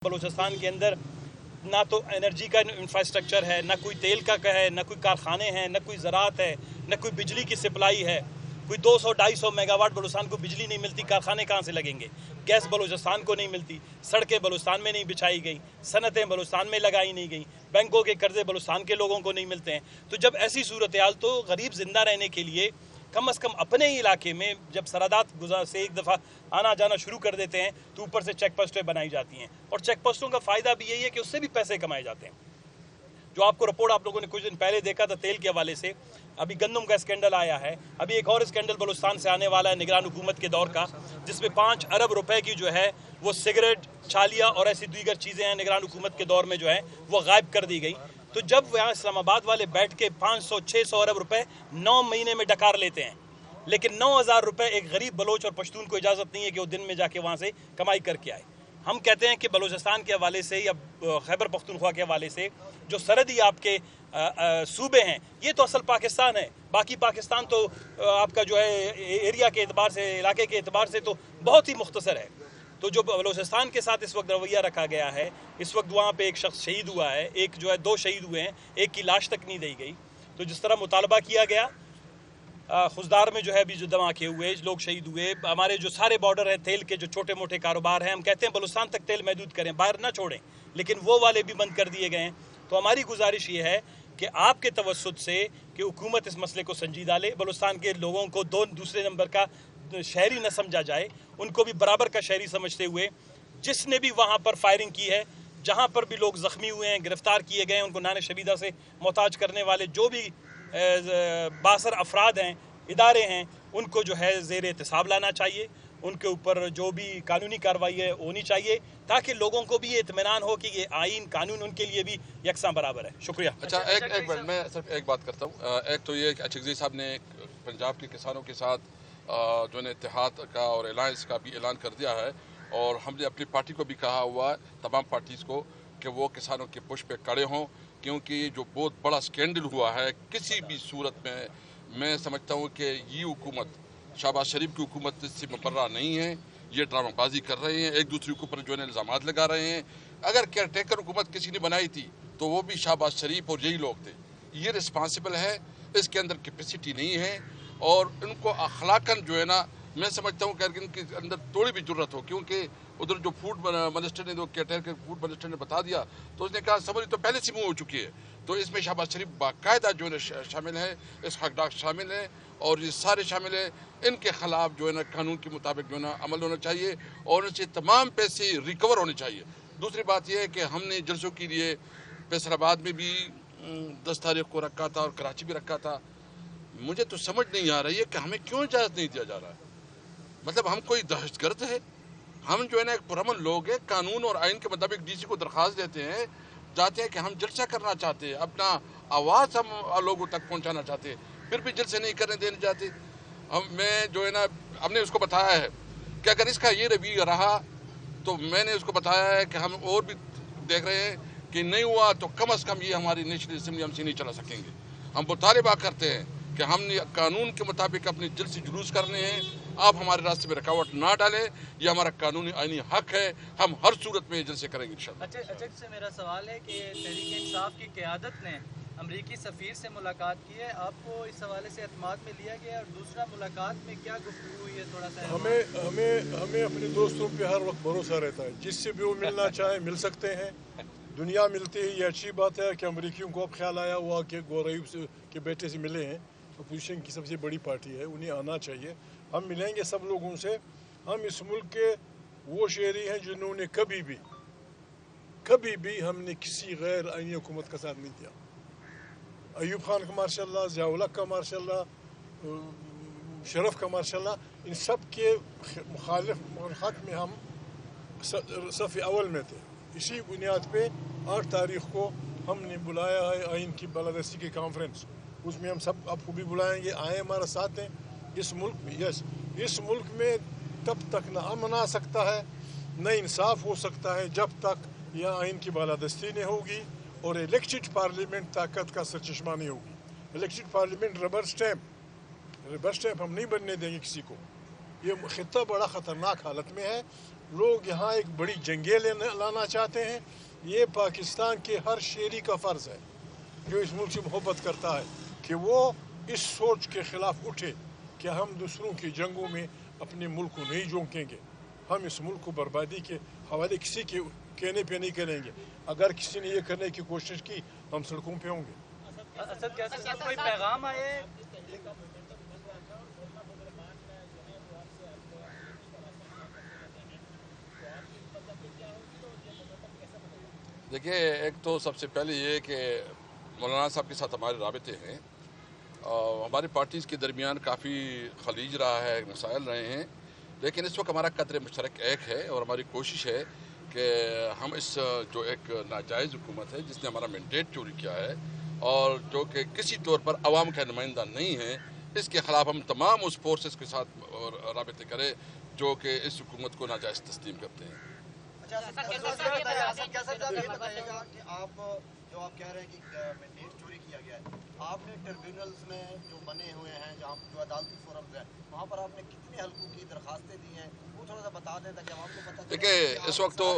बलूचिस्तान के अंदर ना तो एनर्जी का इंफ्रास्ट्रक्चर है, ना कोई तेल का है, ना कोई कारखाने हैं, ना कोई ज़राअत है, ना कोई बिजली की सप्लाई है। कोई 200-250 मेगावाट बलूचिस्तान को बिजली नहीं मिलती, कारखाने कहाँ से लगेंगे? गैस बलूचिस्तान को नहीं मिलती, सड़कें बलूचिस्तान में नहीं बिछाई गई, सनतें बलूचिस्तान में लगाई नहीं गई, बैंकों के कर्जे बलूचिस्तान के लोगों को नहीं मिलते हैं। तो जब ऐसी सूरत हाल, तो गरीब जिंदा रहने के लिए कम अज़ कम अपने ही इलाके में जब सरहदात गुजार से एक दफ़ा आना जाना शुरू कर देते हैं तो ऊपर से चेक पोस्टें बनाई जाती हैं, और चेक पोस्टों का फ़ायदा भी यही है कि उससे भी पैसे कमाए जाते हैं। जो आपको रिपोर्ट आप लोगों ने कुछ दिन पहले देखा था तेल के हवाले से, अभी गंदम का स्कैंडल आया है, अभी एक और स्कैंडल बलूचिस्तान से आने वाला है निगरान हुकूमत के दौर का, जिसमें 5 अरब रुपए की जो है वो सिगरेट, छालिया और ऐसी दीगर चीज़ें हैं निगरान हुकूमत के दौर में जो है वो गायब कर दी गई। तो जब यहाँ इस्लामाबाद वाले बैठ के 500-600 अरब रुपए 9 महीने में डकार लेते हैं, लेकिन 9,000 रुपए एक गरीब बलोच और पश्तून को इजाज़त नहीं है कि वो दिन में जाके वहाँ से कमाई करके आए। हम कहते हैं कि बलूचिस्तान के हवाले से या खैबर पख्तूनख्वा के हवाले से जो सरहदी आपके सूबे हैं, ये तो असल पाकिस्तान है। बाकी पाकिस्तान तो आपका जो है एरिया के एतबार से, इलाके के एतबार से तो बहुत ही मुख्तसर है। तो जो बलूचिस्तान के साथ इस वक्त रवैया रखा गया है, इस वक्त वहाँ पे एक शख्स शहीद हुआ है, एक जो है 2 शहीद हुए हैं, एक की लाश तक नहीं दी गई। तो जिस तरह मुतालबा किया गया, खुजदार में जो है अभी जो धमाके हुए, लोग शहीद हुए, हमारे जो सारे बॉर्डर हैं तेल के, जो छोटे मोटे कारोबार हैं, हम कहते हैं बलूचिस्तान तक तेल महदूद करें, बाहर ना छोड़ें, लेकिन वो वाले भी बंद कर दिए गए हैं। तो हमारी गुजारिश ये है कि आपके तवस्सुत से कि हुकूमत इस मसले को संजीदा ले, बलूचिस्तान के लोगों को दूसरे नंबर का शहरी न समझा जाए, उनको भी बराबर का शहरी समझते हुए जिसने भी वहाँ पर फायरिंग की है, जहाँ पर भी लोग ज़ख्मी हुए हैं, गिरफ्तार किए गए हैं, उनको नान शबीदा से मोहताज करने वाले जो भी बासर अफराद हैं, इदारे हैं, उनको जो है ज़ेर एहतसाब लाना चाहिए। उनके ऊपर जो भी कानूनी कार्रवाई है होनी चाहिए, ताकि लोगों को भी ये इत्मीनान हो कि ये आइन कानून उनके लिए भी यकसां बराबर है। शुक्रिया। अच्छा, एक बार मैं सिर्फ एक बात करता हूँ। एक तो ये अचकज़ई साहब ने पंजाब के किसानों के साथ जो है इत्तेहाद का और अलायंस का भी ऐलान कर दिया है, और हमने अपनी पार्टी को भी कहा हुआ है, तमाम पार्टीज़ को, कि वो किसानों के पुश पे खड़े हों, क्योंकि जो बहुत बड़ा स्कैंडल हुआ है, किसी भी सूरत में मैं समझता हूँ कि ये हुकूमत, शहबाज शरीफ की हुकूमत, इससे मुबर्रा नहीं है। ये ड्रामाबाजी कर रहे हैं, एक दूसरे के ऊपर जो है इल्ज़ामात लगा रहे हैं। अगर केयर टेकर हुकूमत किसी ने बनाई थी तो वो भी शहबाज शरीफ और यही लोग थे। ये रिस्पॉन्सिबल है, इसके अंदर कैपेसिटी नहीं है, और इनको अखलाकन जो है ना, मैं समझता हूँ कि इनके अंदर थोड़ी भी जरूरत हो, क्योंकि उधर जो फूड मिनिस्टर ने, जो केयर के फूड मिनिस्टर ने बता दिया, तो उसने कहा समझ तो पहले से मुँह हो चुकी है। तो इसमें शहबाज शरीफ बाकायदा जो है शामिल है, इस हकदार शामिल है, और ये सारे शामिल है। इनके खिलाफ जो है ना कानून के मुताबिक जो है ना अमल होना चाहिए, और इनसे तमाम पैसे रिकवर होने चाहिए। दूसरी बात यह है कि हमने जलसों के लिए फैसलाबाद में भी 10 तारीख को रखा था और कराची भी रखा था। मुझे तो समझ नहीं आ रही है कि हमें क्यों इजाज़त नहीं दिया जा रहा है। मतलब हम कोई दहशतगर्द है? हम जो है ना एक पुरअमन लोग हैं, कानून और आइन के मुताबिक डीसी को दरख्वास्त देते हैं, जाते हैं कि हम जलसा करना चाहते हैं, अपना आवाज़ हम लोगों तक पहुंचाना चाहते हैं, फिर भी जलसे नहीं करने देने जाते। मैं जो है ना, हमने उसको बताया है कि अगर इसका ये रवैया रहा, तो मैंने उसको बताया है कि हम और भी देख रहे हैं कि नहीं हुआ तो कम अज़ कम ये हमारी नेशनल असम्बली हमसे नहीं चला सकेंगे। हम मुतालबा करते हैं कि हमने कानून के मुताबिक अपने जलसे जुलूस करने हैं, आप हमारे रास्ते में रुकावट ना डालें, ये हमारा कानूनी आईनी हक है, हम हर सूरत में जलसे करेंगे इंशाअल्लाह। अचक से मेरा सवाल है कि तहरीक इंसाफ की क़यादत ने अमरीकी सफ़ीर से मुलाकात की है, आपको इस हवाले से एतमाद में लिया गया, और दूसरा मुलाकात में क्या गुफ्तगू हुई है, थोड़ा सा हमें अपने दोस्तों पे हर वक्त भरोसा रहता है, जिससे भी वो मिलना चाहे मिल सकते हैं। दुनिया मिलती है, ये अच्छी बात है कि अमरीकियों को अब ख्याल आया हुआ कि गौरव के बेटे से मिले हैं, अपोजिशन की सबसे बड़ी पार्टी है, उन्हें आना चाहिए। हम मिलेंगे सब लोगों से। हम इस मुल्क के वो शहरी हैं जिन्होंने कभी भी हमने किसी गैर आईनी हुकूमत का साथ नहीं दिया। अयूब खान का माशाल्लाह, ज़िया-उल-हक का माशाल्लाह, शरफ का माशाल्लाह, इन सब के मुखालिफ में हम सफ़ अव्वल में थे। इसी बुनियाद पे 8 तारीख को हमने बुलाया है आइन की बालादस्ती की कॉन्फ्रेंस, उसमें हम सब आपको भी बुलाएंगे, आए हमारा साथ हैं। इस मुल्क में इस मुल्क में तब तक न अमन आ सकता है, न इंसाफ हो सकता है, जब तक यह आइन की बालादस्ती नहीं होगी और इलेक्टेड पार्लियामेंट ताकत का सरचश्मा नहीं होगी। इलेक्टेड पार्लियामेंट रबर स्टैम्प हम नहीं बनने देंगे किसी को। ये खित्ता बड़ा ख़तरनाक हालत में है। लोग यहाँ एक बड़ी जंगे लाना चाहते हैं। ये पाकिस्तान के हर शहरी का फ़र्ज़ है जो इस मुल्क से मोहब्बत करता है कि वो इस सोच के ख़िलाफ़ उठे कि हम दूसरों की जंगों में अपने मुल्क को नहीं झोंकेंगे। हम इस मुल्क को बर्बादी के हवाले किसी के कहने पे नहीं करेंगे। अगर किसी ने ये करने की कोशिश की हम सड़कों पे होंगे। असद कैसे सर कोई पैगाम आए? देखिए, एक तो सबसे पहले ये कि मौलाना साहब के साथ हमारे राबते हैं। हमारी पार्टीज़ के दरमियान काफ़ी खलीज रहा है, मसाइल रहे हैं, लेकिन इस वक्त हमारा कदर मुश्तरक एक है और हमारी कोशिश है कि हम इस जो एक नाजायज़ हुकूमत है जिसने हमारा मैंडेट चोरी किया है और जो कि किसी तौर पर अवाम का नुमाइंदा नहीं है, इसके ख़िलाफ़ हम तमाम उस फोर्सेस के साथ राबते करें जो कि इस हुकूमत को नाजायज़ तस्लीम करते हैं। अच्छा, ये बताइएगा कि आप कह रहे हैं कि मैंडेट चोरी किया गया है, आपने ट्रिब्यूनल्स में जो बने हुए हैं, जहाँ जो अदालती फोरम्स हैं, वहाँ पर आपने कितने हल्कों की दरखास्तें दी हैं, वो थोड़ा सा बता दें ताकि आवाम को पता चले। देखिए, इस वक्त तो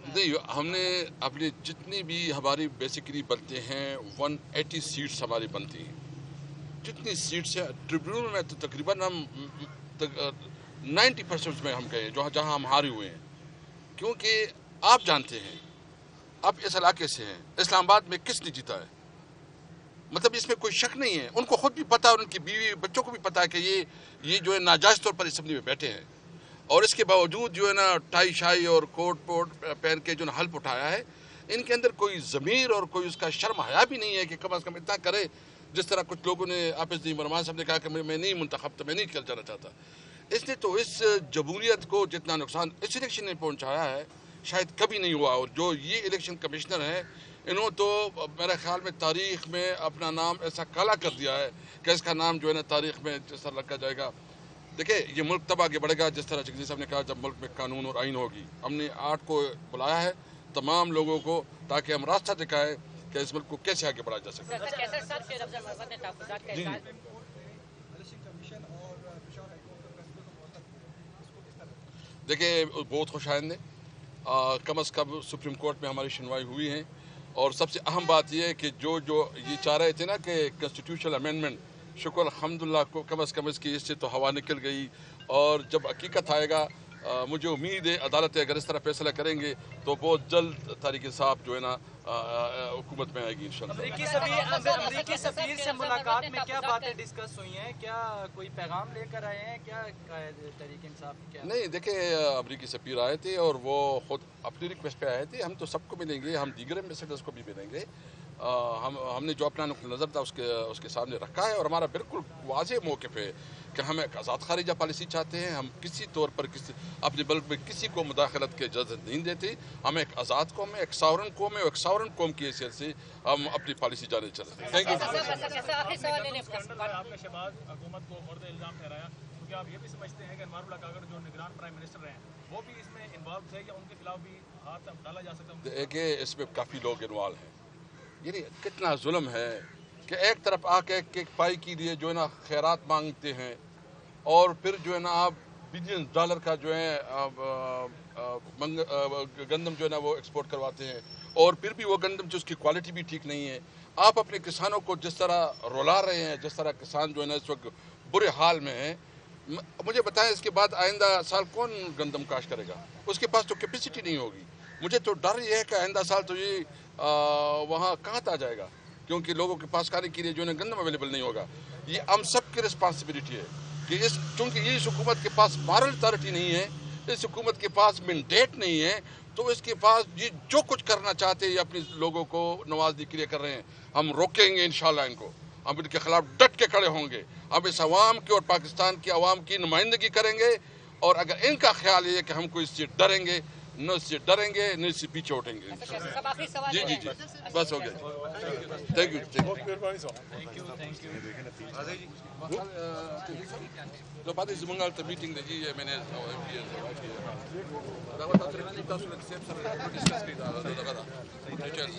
नहीं, हमने अपनी जितनी भी हमारी बेसिकली बनते हैं 180 सीट्स हमारी बनती हैं। जितनी सीट्स हैं ट्रिब्यूनल में तो तकरीबन हम 90% में हम गए जहाँ हम हारे हुए हैं, क्योंकि आप जानते हैं आप इस इलाके से हैं, इस्लामाबाद में किसने जीता है, मतलब इसमें कोई शक नहीं है। उनको खुद भी पता है और उनकी बीवी बच्चों को भी पता है कि ये जो है नाजायज़ तौर पर असम्बली में बैठे हैं, और इसके बावजूद जो है ना टाई शाई और कोट पोट पहन के जो ना हल्फ उठाया है। इनके अंदर कोई ज़मीर और कोई उसका शर्म हया भी नहीं है कि कम अज़ कम इतना करे। जिस तरह कुछ लोगों ने आपस में मरमान साहब ने कहा कि मैं नहीं मुंतखब, तो मैं नहीं खेल जाना चाहता। इसने तो इस जमहूरियत को जितना नुकसान इस इलेक्शन ने पहुँचाया है शायद कभी नहीं हुआ। और जो ये इलेक्शन कमिश्नर हैं, इन्होंने तो मेरे ख्याल में तारीख़ में अपना नाम ऐसा काला कर दिया है कि इसका नाम जो है ना तारीख़ में जिस तरह रखा जाएगा। देखिए, ये मुल्क तब आगे बढ़ेगा जिस तरह जगदीश साहब ने कहा, जब मुल्क में कानून और आइन होगी। हमने 8 को बुलाया है तमाम लोगों को, ताकि हम रास्ता दिखाएं कि इस मुल्क को कैसे आगे बढ़ाया जा सकता है। देखिए, बहुत खुश आइंदे, कम अज़ कम सुप्रीम कोर्ट में हमारी सुनवाई हुई है, और सबसे अहम बात यह है कि जो ये चाह रहे थे ना कि कॉन्स्टिट्यूशनल अमेंडमेंट, शुक्र अल्हम्दुलिल्लाह को कम अज़ कम इसकी इससे तो हवा निकल गई। और जब हकीकत आएगा, मुझे उम्मीद है अदालतें अगर इस तरह फैसला करेंगे तो बहुत जल्द तारीख इंसाफ जो है ना हुकूमत में आएगी इंशाल्लाह। अमरीकी सफीर से मुलाकात में क्या बातें डिस्कस हुई हैं? क्या कोई पैगाम लेकर आए हैं? क्या तहरीक इंसाफ क्या? नहीं, देखिए, अमरीकी सफीर आए थे और वो खुद अपनी रिक्वेस्ट पे आए थे। हम तो सबको मिलेंगे, हम दीगर एम्बेसडर्स को भी मिलेंगे। हमने जो अपना नुक्ता नज़र था उसके सामने रखा है, और हमारा बिल्कुल वाज़ेह मौक़िफ़ है कि हम एक आज़ाद खारिजा पॉलिसी चाहते हैं। हम किसी तौर पर अपने मुल्क में किसी को मुदाखलत की इजाज़त नहीं देते। हम एक आज़ाद कौम है, एक सावरन कौम है, एक सावरन कौम की हैसियत से हम अपनी पॉलिसी जाने चलते हैं। Thank you. आपने शहबाज हुकूमत को मुर्द इल्ज़ाम ठहराया, क्योंकि आप ये भी समझते हैं कि अनवारुल्लाह कागर जो निगरान प्राइम मिनिस्टर हैं वो भी इसमें इन्वॉल्व थे, या उनके खिलाफ भी हाथ डाला जा सकता है? देखिए, इसमें काफ़ी लोग इन्वॉल्व हैं। यानी कितना जुल्म है कि एक तरफ आके एक पाई के लिए जो है ना खैरात मांगते हैं, और फिर जो है ना आप बिलियन डॉलर का जो है गंदम जो है ना वो एक्सपोर्ट करवाते हैं, और फिर भी वो गंदम जो उसकी क्वालिटी भी ठीक नहीं है। आप अपने किसानों को जिस तरह रुला रहे हैं, जिस तरह किसान जो है ना इस वक्त बुरे हाल में है, मुझे बताएं इसके बाद आइंदा साल कौन गंदम काश करेगा? उसके पास तो कैपेसिटी नहीं होगी। मुझे तो डर ये है कि आइंदा साल तो ये वहाँ कहाँ आ जाएगा, क्योंकि लोगों के पास खाने के लिए जो है गंदम अवेलेबल नहीं होगा। ये हम सब की रिस्पॉन्सिबिलिटी है कि चूँकि ये इस हुकूमत के पास मॉरल अथॉरिटी नहीं है, इस हुकूमत के पास मैंडेट नहीं है, तो इसके पास ये जो कुछ करना चाहते हैं ये अपने लोगों को नवाजने के लिए कर रहे हैं। हम रोकेंगे इंशाल्लाह इनको, हम इनके खिलाफ डट के खड़े होंगे। हम इस अवाम की और पाकिस्तान की अवाम की नुमाइंदगी करेंगे, और अगर इनका ख्याल ये है कि हम कोई इससे डरेंगे, न इससे डरेंगे न इससे पीछे उठेंगे। जी जी जी, बस हो गया। Thank you. तो بعد زمانه meeting the MNS O MPS دا وتا تر تاسو له سیب سره ډیسکس کړی دا غدا ډیټیلز